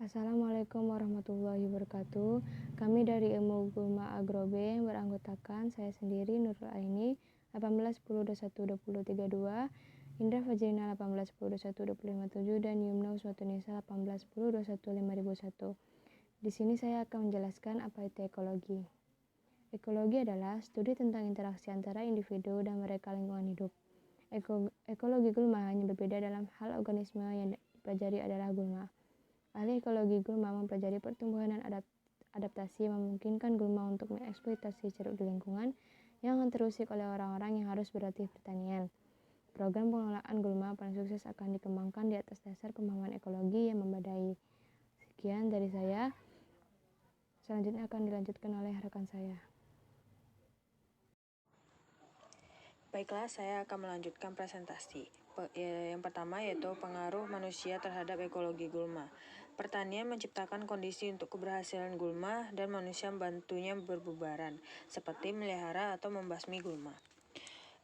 Assalamualaikum warahmatullahi wabarakatuh. Kami dari Ilmu Gulma Agrobe beranggotakan saya sendiri Nurul Aini 1810212032, Indra Fajrina 1810212057 dan Yumna Uswatunisa 1810215001. Di sini saya akan menjelaskan apa itu ekologi. Ekologi adalah studi tentang interaksi antara individu dan mereka lingkungan hidup. Ekologi gulma hanya berbeda dalam hal organisme yang dipelajari adalah gulma. Ahli ekologi gulma mempelajari pertumbuhan dan adaptasi yang memungkinkan gulma untuk mengeksploitasi ceruk di lingkungan yang akan terusik oleh orang-orang yang harus berlatih pertanian. Program pengelolaan gulma paling sukses akan dikembangkan di atas dasar pemahaman ekologi yang memadai. Sekian dari saya. Selanjutnya akan dilanjutkan oleh rekan saya. Baiklah, saya akan melanjutkan presentasi. Yang pertama yaitu pengaruh manusia terhadap ekologi gulma. Pertanian menciptakan kondisi untuk keberhasilan gulma dan manusia membantunya berbubaran, seperti melihara atau membasmi gulma.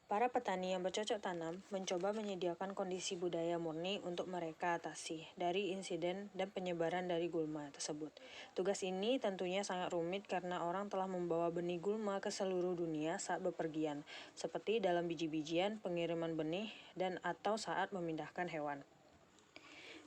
Para petani yang bercocok tanam mencoba menyediakan kondisi budaya murni untuk mereka atasi dari insiden dan penyebaran dari gulma tersebut. Tugas ini tentunya sangat rumit karena orang telah membawa benih gulma ke seluruh dunia saat bepergian, seperti dalam biji-bijian, pengiriman benih, dan atau saat memindahkan hewan.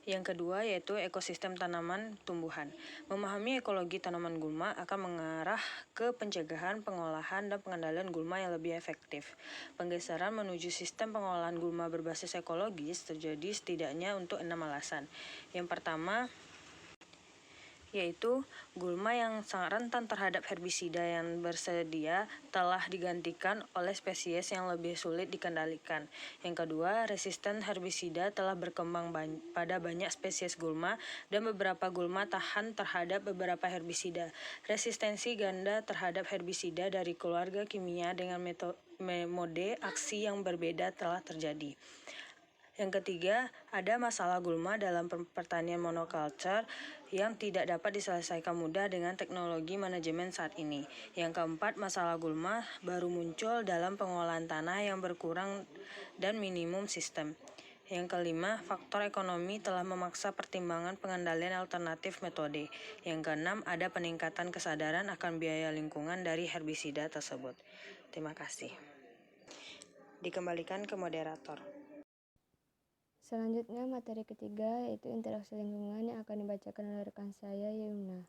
Yang kedua yaitu ekosistem tanaman tumbuhan. Memahami ekologi tanaman gulma akan mengarah ke pencegahan, pengolahan, dan pengendalian gulma yang lebih efektif. Penggeseran menuju sistem pengolahan gulma berbasis ekologis terjadi setidaknya untuk 6 alasan. Yang pertama yaitu gulma yang sangat rentan terhadap herbisida yang bersedia telah digantikan oleh spesies yang lebih sulit dikendalikan. Yang kedua, resisten herbisida telah berkembang pada banyak spesies gulma dan beberapa gulma tahan terhadap beberapa herbisida. Resistensi ganda terhadap herbisida dari keluarga kimia dengan mode aksi yang berbeda telah terjadi. Yang ketiga, ada masalah gulma dalam pertanian monoculture yang tidak dapat diselesaikan mudah dengan teknologi manajemen saat ini. Yang keempat, masalah gulma baru muncul dalam pengolahan tanah yang berkurang dan minimum sistem. Yang kelima, faktor ekonomi telah memaksa pertimbangan pengendalian alternatif metode. Yang keenam, ada peningkatan kesadaran akan biaya lingkungan dari herbisida tersebut. Terima kasih. Dikembalikan ke moderator. Selanjutnya materi ketiga yaitu interaksi lingkungan yang akan dibacakan oleh rekan saya Yumna.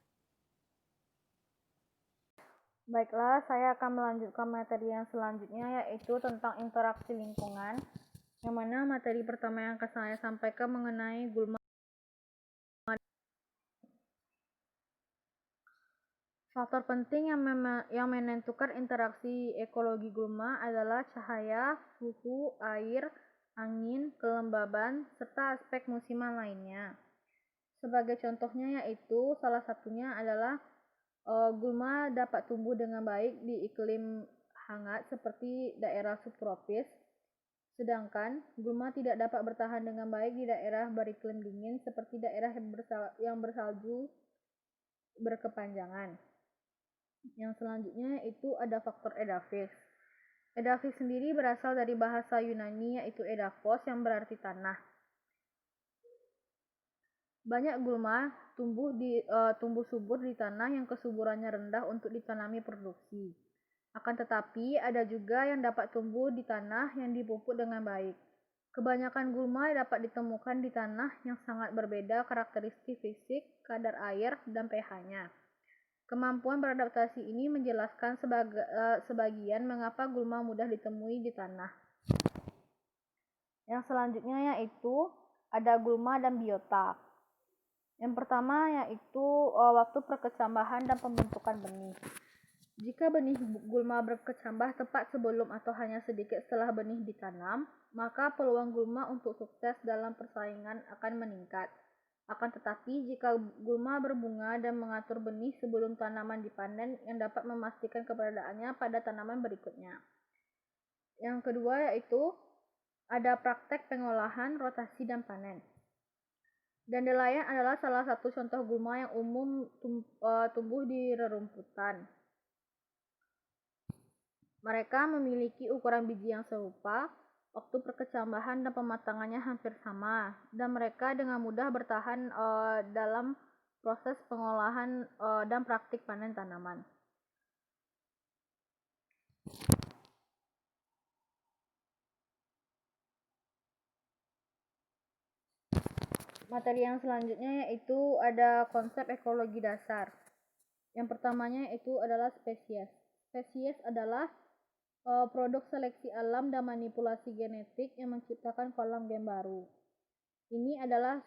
Baiklah, saya akan melanjutkan materi yang selanjutnya yaitu tentang interaksi lingkungan, yang mana materi pertama yang akan saya sampaikan mengenai gulma. Faktor penting yang menentukan interaksi ekologi gulma adalah cahaya, suhu, air, angin, kelembaban, serta aspek musiman lainnya. Sebagai contohnya yaitu salah satunya adalah gulma dapat tumbuh dengan baik di iklim hangat seperti daerah subtropis, sedangkan gulma tidak dapat bertahan dengan baik di daerah beriklim dingin seperti daerah yang bersalju berkepanjangan. Yang selanjutnya itu ada faktor edafix. Edafix sendiri berasal dari bahasa Yunani yaitu edafos yang berarti tanah. Banyak gulma tumbuh subur di tanah yang kesuburannya rendah untuk ditanami produksi. Akan tetapi ada juga yang dapat tumbuh di tanah yang dipupuk dengan baik. Kebanyakan gulma dapat ditemukan di tanah yang sangat berbeda karakteristik fisik, kadar air, dan pH-nya. Kemampuan beradaptasi ini menjelaskan sebagian mengapa gulma mudah ditemui di tanah. Yang selanjutnya yaitu ada gulma dan biota. Yang pertama yaitu waktu perkecambahan dan pembentukan benih. Jika benih gulma berkecambah tepat sebelum atau hanya sedikit setelah benih ditanam, maka peluang gulma untuk sukses dalam persaingan akan meningkat. Akan tetapi, jika gulma berbunga dan mengatur benih sebelum tanaman dipanen yang dapat memastikan keberadaannya pada tanaman berikutnya. Yang kedua yaitu ada praktek pengolahan, rotasi, dan panen. Dandelion adalah salah satu contoh gulma yang umum tumbuh di rerumputan. Mereka memiliki ukuran biji yang serupa, waktu perkecambahan dan pematangannya hampir sama, dan mereka dengan mudah bertahan dalam proses pengolahan dan praktik panen tanaman. Materi yang selanjutnya yaitu ada konsep ekologi dasar. Yang pertamanya itu adalah spesies. Spesies adalah produk seleksi alam dan manipulasi genetik yang menciptakan kolam gen baru. Ini adalah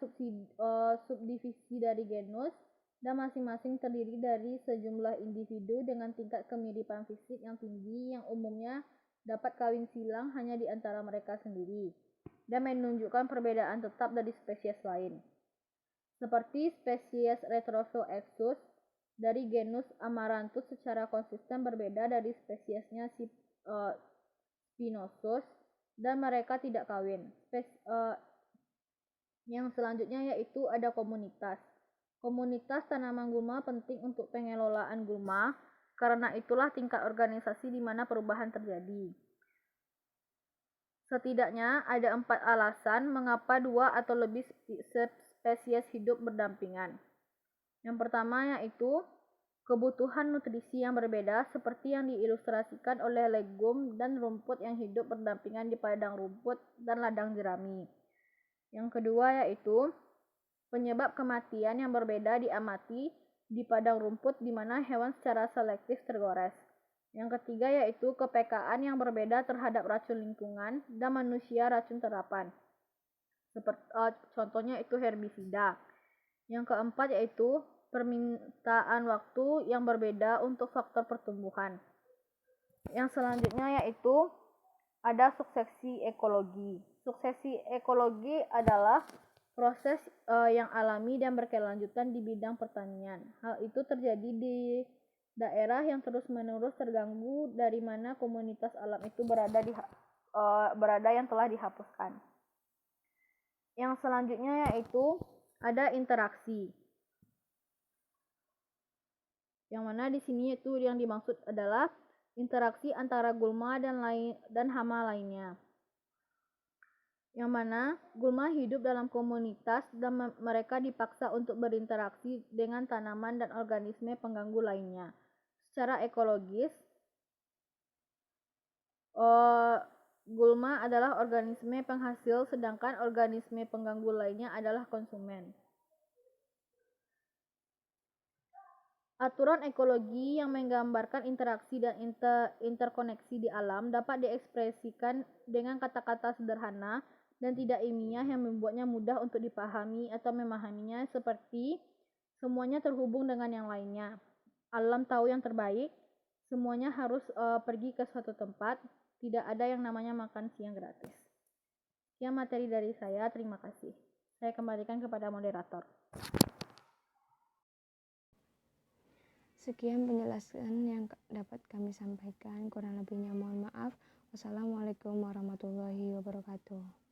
subdivisi dari genus dan masing-masing terdiri dari sejumlah individu dengan tingkat kemiripan fisik yang tinggi yang umumnya dapat kawin silang hanya di antara mereka sendiri dan menunjukkan perbedaan tetap dari spesies lain. Seperti spesies Retrosoexus dari genus Amaranthus secara konsisten berbeda dari spesiesnya Spinosus dan mereka tidak kawin. Yang selanjutnya yaitu ada komunitas. Komunitas tanaman gulma penting untuk pengelolaan gulma, karena itulah tingkat organisasi di mana perubahan terjadi. Setidaknya ada 4 alasan mengapa 2 atau lebih spesies hidup berdampingan. Yang pertama yaitu kebutuhan nutrisi yang berbeda seperti yang diilustrasikan oleh legum dan rumput yang hidup berdampingan di padang rumput dan ladang jerami. Yang kedua yaitu penyebab kematian yang berbeda diamati di padang rumput di mana hewan secara selektif tergores. Yang ketiga yaitu kepekaan yang berbeda terhadap racun lingkungan dan manusia racun terapan. Contohnya itu herbisida. Yang keempat yaitu permintaan waktu yang berbeda untuk faktor pertumbuhan. Yang selanjutnya yaitu ada suksesi ekologi. Suksesi ekologi adalah proses yang alami dan berkelanjutan di bidang pertanian. Hal itu terjadi di daerah yang terus-menerus terganggu dari mana komunitas alam itu berada yang telah dihapuskan. Yang selanjutnya yaitu ada interaksi. Yang mana di sini itu yang dimaksud adalah interaksi antara gulma dan hama lainnya. Yang mana gulma hidup dalam komunitas dan mereka dipaksa untuk berinteraksi dengan tanaman dan organisme pengganggu lainnya. Secara ekologis, gulma adalah organisme penghasil sedangkan organisme pengganggu lainnya adalah konsumen. Aturan ekologi yang menggambarkan interaksi dan interkoneksi di alam dapat diekspresikan dengan kata-kata sederhana dan tidak ilmiah yang membuatnya mudah untuk dipahami atau memahaminya seperti semuanya terhubung dengan yang lainnya. Alam tahu yang terbaik, semuanya harus pergi ke suatu tempat, tidak ada yang namanya makan siang gratis. Sekian materi dari saya, terima kasih. Saya kembalikan kepada moderator. Sekian penjelasan yang dapat kami sampaikan, kurang lebihnya mohon maaf. Wassalamualaikum warahmatullahi wabarakatuh.